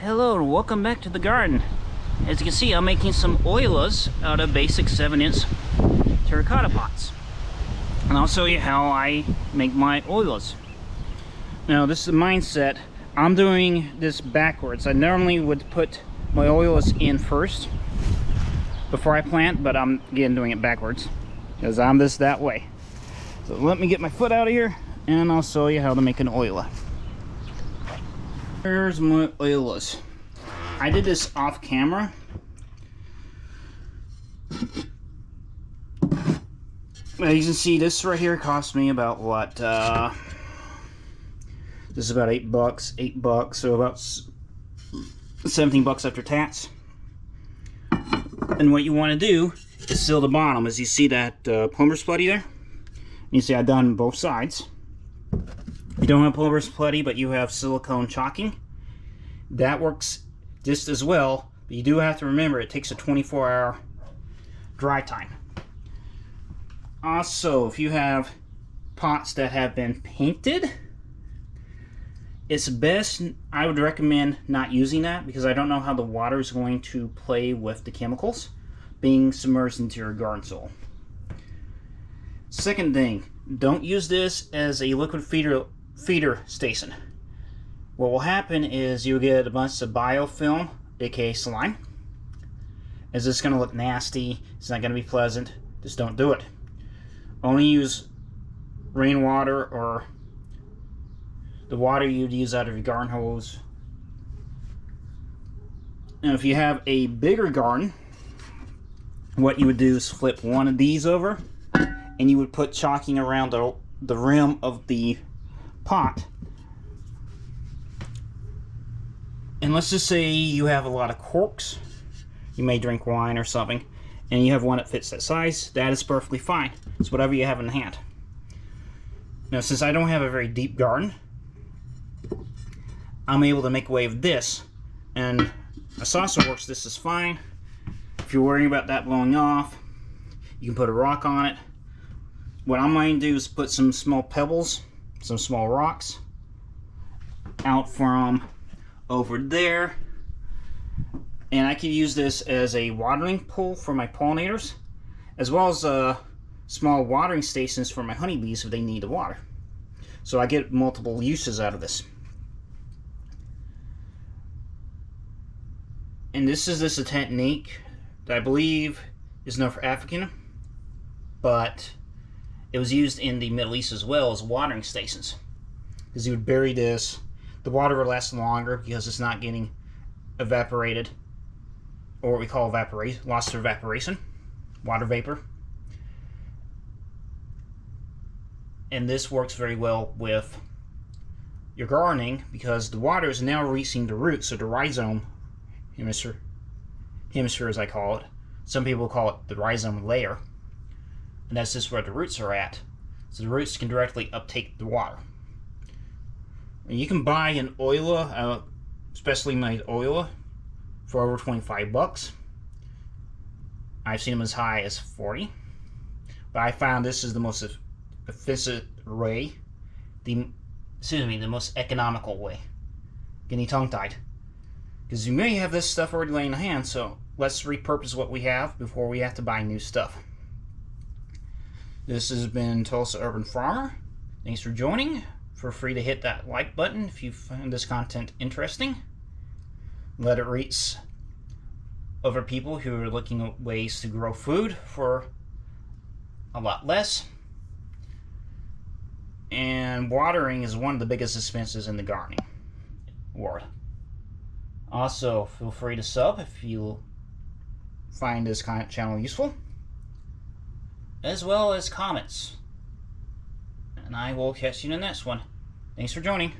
Hello and welcome back to the garden. As you can see, I'm making some Ollas out of basic 7-inch terracotta pots. And I'll show you how I make my Ollas. Now this is the mindset. I'm doing this backwards. I normally would put my Ollas in first before I plant, but I'm again doing it backwards because I'm that way. So let me get my foot out of here and I'll show you how to make an Olla. Here's my Ollas. I did this off camera. As you can see, this right here cost me about what? This is about $8, so about 17 bucks after tax. And what you want to do is seal the bottom. As you see that plumber's putty there, you see I've done both sides. You don't have plumber's putty, but you have silicone caulking. That works just as well, but you do have to remember it takes a 24-hour dry time. Also, if you have pots that have been painted, it's best, I would recommend not using that because I don't know how the water is going to play with the chemicals being submerged into your garden soil. Second thing, don't use this as a liquid feeder station. What will happen is you'll get a bunch of biofilm, aka slime. It's just going to look nasty. It's not going to be pleasant. Just don't do it. Only use rainwater or the water you'd use out of your garden hose. Now if you have a bigger garden, what you would do is flip one of these over and you would put caulking around the rim of the pot. And let's just say you have a lot of corks. You may drink wine or something, and you have one that fits that size. That is perfectly fine. It's whatever you have in hand. Now, since I don't have a very deep garden, I'm able to make away with this. And a saucer works just as fine. If you're worrying about that blowing off, you can put a rock on it. What I'm going to do is put some small pebbles, some small rocks, out from over there, and I could use this as a watering pool for my pollinators, as well as small watering stations for my honeybees if they need the water. So I get multiple uses out of this. And this is a technique that I believe is known for African, but it was used in the Middle East as well as watering stations, because you would bury this. The water will last longer because it's not getting evaporated, or what we call evaporation, loss to evaporation, water vapor. And this works very well with your gardening because the water is now reaching the roots, so the rhizome hemisphere as I call it. Some people call it the rhizome layer, and that's just where the roots are at. So the roots can directly uptake the water. You can buy an Olla, specially made Olla, for over 25 bucks. I've seen them as high as 40. But I found this is the most efficient way, the most economical way. Getting tongue-tied. Because you may have this stuff already laying in hand, so let's repurpose what we have before we have to buy new stuff. This has been Tulsa Urban Farmer. Thanks for joining. Feel free to hit that like button if you find this content interesting. Let it reach other people who are looking at ways to grow food for a lot less. And watering is one of the biggest expenses in the gardening world. Also, feel free to sub if you find this kind of channel useful, as well as comments. And I will catch you in the next one. Thanks for joining.